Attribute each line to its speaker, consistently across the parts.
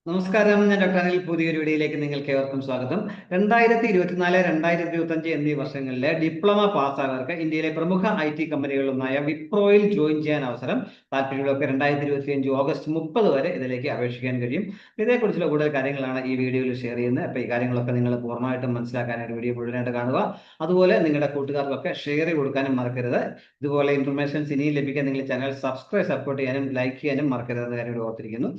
Speaker 1: നമസ്കാരം, ഞാൻ ഡോക്ടർ അനിൽ. പുതിയൊരു വീഡിയോയിലേക്ക് നിങ്ങൾക്ക് ഏവർക്കും സ്വാഗതം. 2024, 2025 എന്നീ വർഷങ്ങളിലെ ഡിപ്ലോമ പാസ്സായവർക്ക് ഇന്ത്യയിലെ പ്രമുഖ IT കമ്പനികളിലൊന്നായ വിപ്രോയിൽ ജോയിൻ ചെയ്യാൻ അവസരം. താല്പര്യമുള്ളവർക്ക് 2025 ഓഗസ്റ്റ് 30 വരെ ഇതിലേക്ക് അപേക്ഷിക്കാൻ കഴിയും. ഇതേക്കുറിച്ചുള്ള കൂടുതൽ കാര്യങ്ങളാണ് ഈ വീഡിയോയിൽ ഷെയർ ചെയ്യുന്നത്. അപ്പോൾ ഈ കാര്യങ്ങളൊക്കെ നിങ്ങൾ പൂർണ്ണമായിട്ടും മനസ്സിലാക്കാനായിട്ട് വീഡിയോ മുഴുവനായിട്ട് കാണുക. അതുപോലെ നിങ്ങളുടെ കൂട്ടുകാർക്കൊക്കെ ഷെയർ ചെയ്ത് കൊടുക്കാനും മറക്കരുത്. ഇതുപോലെ ഇൻഫർമേഷൻസ് ഇനിയും ലഭിക്കാൻ നിങ്ങൾ ചാനൽ സപ്പോർട്ട് ചെയ്യാനും ലൈക്ക് ചെയ്യാനും മറക്കരുതെന്ന കാര്യം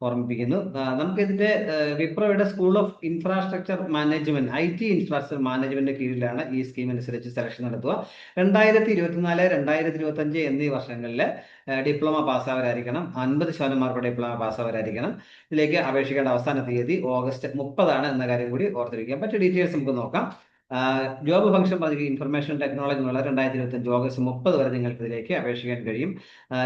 Speaker 1: ഓർമ്മിപ്പിക്കുന്നു. നമുക്ക് ഇതിന്റെ വിപ്രോയുടെ school of infrastructure management, IT infrastructure management കീഴിലാണ് ഈ സ്കീം അനുസരിച്ച് സെലക്ഷൻ നടത്തുക. 2024, 2025 എന്നീ വർഷങ്ങളിൽ ഡിപ്ലോമ പാസ്സാവരായിരിക്കണം. 50% മാർക്കോടെ ഡിപ്ലോമ പാസ്സാവരായിരിക്കണം. ഇതിലേക്ക് അപേക്ഷിക്കേണ്ട അവസാന തീയതി ഓഗസ്റ്റ് 30 എന്ന കാര്യം കൂടി ഓർത്തിരിക്കുക. മറ്റു ഡീറ്റെയിൽസ് നമുക്ക് നോക്കാം. ജോബ് ഫംഗ്ഷൻ പദ്ധതി ഇൻഫർമേഷൻ ടെക്നോളജി എന്നുള്ള 2025 ഓഗസ്റ്റ് 30 വരെ നിങ്ങൾക്ക് ഇതിലേക്ക് അപേക്ഷിക്കാൻ കഴിയും.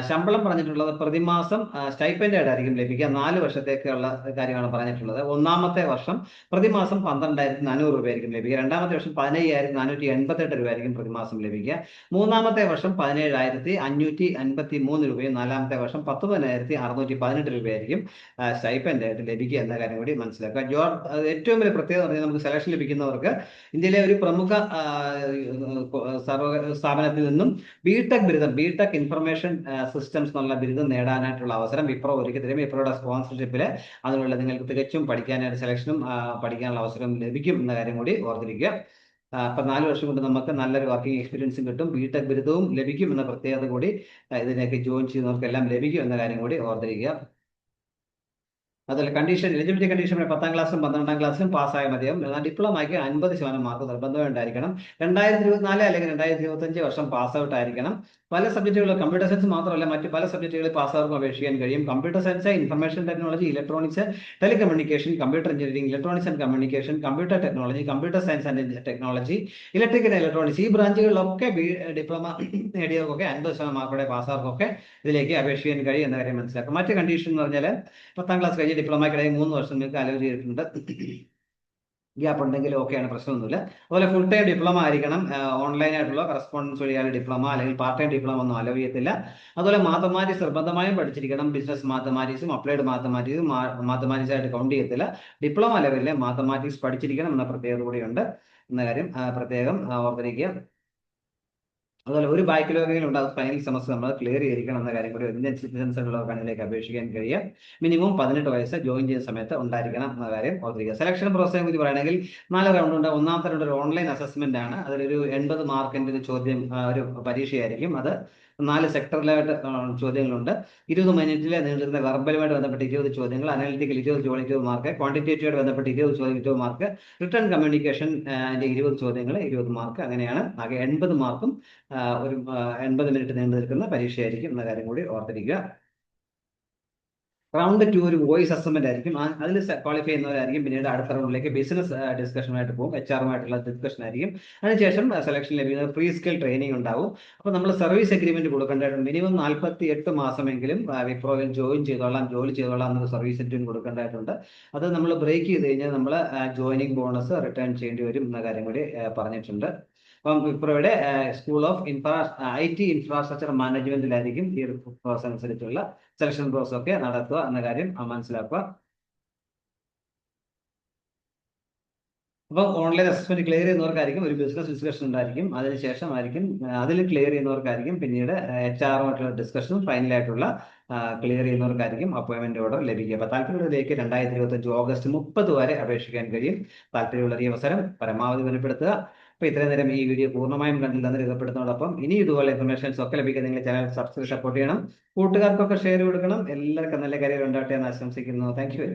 Speaker 1: ശമ്പളം പറഞ്ഞിട്ടുള്ളത് പ്രതിമാസം സ്റ്റൈപ്പൻഡ് ആയിട്ടായിരിക്കും ലഭിക്കുക. 4 വർഷത്തേക്കുള്ള കാര്യമാണ് പറഞ്ഞിട്ടുള്ളത്. ഒന്നാമത്തെ വർഷം പ്രതിമാസം 12,400 രൂപയായിരിക്കും ലഭിക്കുക. രണ്ടാമത്തെ വർഷം 15,488 രൂപയായിരിക്കും പ്രതിമാസം ലഭിക്കുക. മൂന്നാമത്തെ വർഷം 17,553 രൂപയും നാലാമത്തെ വർഷം 19,618 രൂപയായിരിക്കും സ്റ്റൈപ്പൻഡ് ആയിട്ട് ലഭിക്കുക എന്ന കാര്യം കൂടി മനസ്സിലാക്കുക. ഏറ്റവും വലിയ പ്രത്യേകത പറഞ്ഞാൽ നമുക്ക് സെലക്ഷൻ ലഭിക്കുന്നവർക്ക് ഇന്ത്യയിലെ ഒരു പ്രമുഖ സ്ഥാപനത്തിൽ നിന്നും ബിടെക് ഇൻഫർമേഷൻ സിസ്റ്റംസ് എന്നുള്ള ബിരുദം നേടാനായിട്ടുള്ള അവസരം വിപ്രോ ഒരുക്കി തരും. വിപ്രോയുടെ സ്പോൺസർഷിപ്പിൽ അതിനുള്ള നിങ്ങൾക്ക് തികച്ചും പഠിക്കാനായിട്ട് സെലക്ഷനും പഠിക്കാനുള്ള അവസരം ലഭിക്കും എന്ന കാര്യം കൂടി ഓർത്തിരിക്കുക. അപ്പൊ 4 വർഷം കൊണ്ട് നമുക്ക് നല്ലൊരു വർക്കിംഗ് എക്സ്പീരിയൻസും കിട്ടും, ബിടെക് ബിരുദവും ലഭിക്കും എന്ന പ്രത്യേകത കൂടി ഇതിലേക്ക് ജോയിൻ ചെയ്യുന്നവർക്കെല്ലാം ലഭിക്കും എന്ന കാര്യം കൂടി ഓർത്തിരിക്കുക. അതുപോലെ എലിജിബിലിറ്റി കണ്ടീഷൻ 10ാം ക്ലാസ്സിലും 12ാം ക്ലാസ്സിലും പാസ്സായ മതിയാവും. എന്നാൽ ഡിപ്ലോമയ്ക്ക് 50% മാർക്ക് നിർബന്ധമായി ഉണ്ടായിരിക്കണം. 2024 അല്ലെങ്കിൽ 2025 വർഷം പാസ് ഔട്ട് ആയിരിക്കണം. പല സബ്ജക്റ്റുകൾ, കമ്പ്യൂട്ടർ സയൻസ് മാത്രമല്ല മറ്റ് പല സബ്ജക്റ്റുകളിൽ പാസ്സാർക്കും അപേക്ഷിക്കാൻ കഴിയും. Computer science, information technology, electronics, telecommunication, computer engineering, electronics and communication, computer technology, computer science and technology, electrical electronics, ഈ ബ്രാഞ്ചുകളിലൊക്കെ ഡിപ്ലോമ നേടിയവർക്കൊക്കെ 50% മാർക്കോടെ പാസ്സാർക്കൊക്കെ ഇതിലേക്ക് അപേക്ഷിക്കാൻ കഴിയും എന്ന കാര്യം മനസ്സിലാക്കും. മറ്റ് കണ്ടീഷൻ എന്ന് പറഞ്ഞാൽ 10ാം ക്ലാസ് കഴിഞ്ഞ് ഡിപ്ലോമയ്ക്കിടയിൽ 3 വർഷം നിങ്ങൾക്ക് അലോ ചെയ്തിട്ടുണ്ട്. ഗ്യാപ്പ് ഉണ്ടെങ്കിൽ ഓക്കെയാണ്, പ്രശ്നമൊന്നുമില്ല. അതുപോലെ ഫുൾ ടൈം ഡിപ്ലോമ ആയിരിക്കണം. ഓൺലൈൻ ആയിട്ടുള്ള കറസ്പോണ്ടൻസ് വഴിയാണ് ഡിപ്ലോമ, അല്ലെങ്കിൽ പാർട്ട് ടൈം ഡിപ്ലോമ ഒന്നും അലോ ചെയ്യത്തില്ല. അതുപോലെ മാത്തമാറ്റിക്സ് നിർബന്ധമായും പഠിച്ചിരിക്കണം. ബിസിനസ് മാത്തമാറ്റിക്സും അപ്ലൈഡ് മാത്തമാറ്റിക്സും മാത്തമാറ്റിക്സ് ആയിട്ട് കൗണ്ട് ചെയ്യത്തില്ല. ഡിപ്ലോമ ലെവലിൽ മാത്തമാറ്റിക്സ് പഠിച്ചിരിക്കണം എന്ന പ്രത്യേകത കൂടിയുണ്ട് എന്ന കാര്യം പ്രത്യേകം ഓർത്തിരിക്കുക. അതുപോലെ ഒരു ബാക്കിലോഗിലും ഉണ്ട്, അത് ഫൈനൽ സെമസ്റ്റർ നമ്മൾ ക്ലിയർ ചെയ്തിരിക്കണം എന്ന കാര്യം കൂടി ഇന്ത്യൻ സിറ്റിസൺസ് ഉള്ളവർക്കാണ് ഇതിലേക്ക് അപേക്ഷിക്കാൻ കഴിയുക. മിനിമം 18 വയസ്സ് ജോയിൻ ചെയ്യുന്ന സമയത്ത് ഉണ്ടായിരിക്കണം എന്ന കാര്യം ഓർത്തിരിക്കുക. സെലക്ഷൻ പ്രോസസിനെ കുറിച്ച് പറയുകയാണെങ്കിൽ 4 റൗണ്ട് ഉണ്ട്. ഒന്നാമത്തെ റൗണ്ട് ഒരു ഓൺലൈൻ അസസ്മെന്റ് ആണ്. അതിലൊരു 80 മാർക്കിന്റെ ഒരു ചോദ്യം, ഒരു പരീക്ഷയായിരിക്കും. അത് 4 സെക്ടറിലായിട്ട് ചോദ്യങ്ങളുണ്ട്. 20 മിനിറ്റിൽ നീണ്ടുന്ന വെർബലുമായിട്ട് ബന്ധപ്പെട്ട് 20 ചോദ്യങ്ങൾ, അനലിറ്റിക്കൽ 20 മാർക്ക്, ക്വാണ്ടിറ്റേറ്റീവായിട്ട് ബന്ധപ്പെട്ട് 20 ചോദ്യം 20 മാർക്ക്, റിട്ടേൺ കമ്മ്യൂണിക്കേഷൻ 20 ചോദ്യങ്ങൾ 20 മാർക്ക്. അങ്ങനെയാണ് ആകെ 80 മാർക്കും ഒരു 80 മിനിറ്റ് നീണ്ടു നിൽക്കുന്ന പരീക്ഷയായിരിക്കും എന്ന കാര്യം കൂടി ഓർത്തിരിക്കുക. റൗണ്ട് 2 ഒരു വോയിസ് അസസ്മെന്റ് ആയിരിക്കും. അതിൽ ക്വാളിഫൈ ചെയ്യുന്നവരായിരിക്കും പിന്നീട് അടുത്ത റൗണ്ടിലേക്ക് ബിസിനസ് ഡിസ്കഷനുമായിട്ട് പോകും. HR-മായിട്ടുള്ള ഡിസ്കഷൻ ആയിരിക്കും. അതിനുശേഷം സെലക്ഷൻ ലഭിക്കുന്ന പ്രീ സ്കിൽ ട്രെയിനിങ് ഉണ്ടാവും. അപ്പോൾ നമ്മൾ സർവീസ് അഗ്രിമെന്റ് കൊടുക്കേണ്ടതായിട്ട് മിനിമം 48 മാസമെങ്കിലും വിപ്രോയിൽ ജോലി ചെയ്തോളാം എന്നൊരു സർവീസ് അഗ്രിമെന്റ് കൊടുക്കേണ്ടതായിട്ടുണ്ട്. അത് നമ്മൾ ബ്രേക്ക് ചെയ്ത് കഴിഞ്ഞാൽ നമ്മൾ ജോയിനിങ് ബോണസ് റിട്ടേൺ ചെയ്യേണ്ടി വരും എന്ന കാര്യം കൂടി പറഞ്ഞിട്ടുണ്ട്. അപ്പം വിപ്രോയുടെ സ്കൂൾ ഓഫ് IT ഇൻഫ്രാസ്ട്രക്ചർ മാനേജ്മെന്റിലായിരിക്കും ഈ ഒരു പ്രോസസ് അനുസരിച്ചുള്ള സെലക്ഷൻ പ്രോസസ് ഒക്കെ നടത്തുക എന്ന കാര്യം മനസ്സിലാക്കുക. അപ്പോൾ ഓൺലൈൻ അസസ്മെന്റ് ക്ലിയർ ചെയ്യുന്നവർക്കായിരിക്കും ഒരു ബിസിനസ് ഡിസ്കഷൻ ഉണ്ടായിരിക്കും. അതിനുശേഷമായിരിക്കും അതിൽ ക്ലിയർ ചെയ്യുന്നവർക്കായിരിക്കും പിന്നീട് HR-മായിട്ടുള്ള ഡിസ്കഷനും ഫൈനലായിട്ടുള്ള ക്ലിയർ ചെയ്യുന്നവർക്കായിരിക്കും അപ്പോയിന്റ്മെന്റ് ഓർഡർ ലഭിക്കുക. അപ്പോൾ താല്പര്യമുള്ളവരിലേക്ക് 2025 ഓഗസ്റ്റ് 30 വരെ അപേക്ഷിക്കാൻ കഴിയും. താല്പര്യമുള്ള ഈ അവസരം പരമാവധി ബലപ്പെടുത്തുക. അപ്പോൾ ഇത്രയും നേരം ഈ വീഡിയോ പൂർണ്ണമായും കണ്ടില്ലെന്ന് രേഖപ്പെടുത്തുന്നതോടൊപ്പം ഇനി ഇതുപോലെ ഇൻഫർമേഷൻസ് ഒക്കെ ലഭിക്കാൻ നിങ്ങൾ ചാനൽ സപ്പോർട്ട് ചെയ്യണം. കൂട്ടുകാർക്കൊക്കെ ഷെയർ കൊടുക്കണം. എല്ലാവർക്കും നല്ല കാര്യം ഉണ്ടാവട്ടെ എന്ന് ആശംസിക്കുന്നു. Thank you.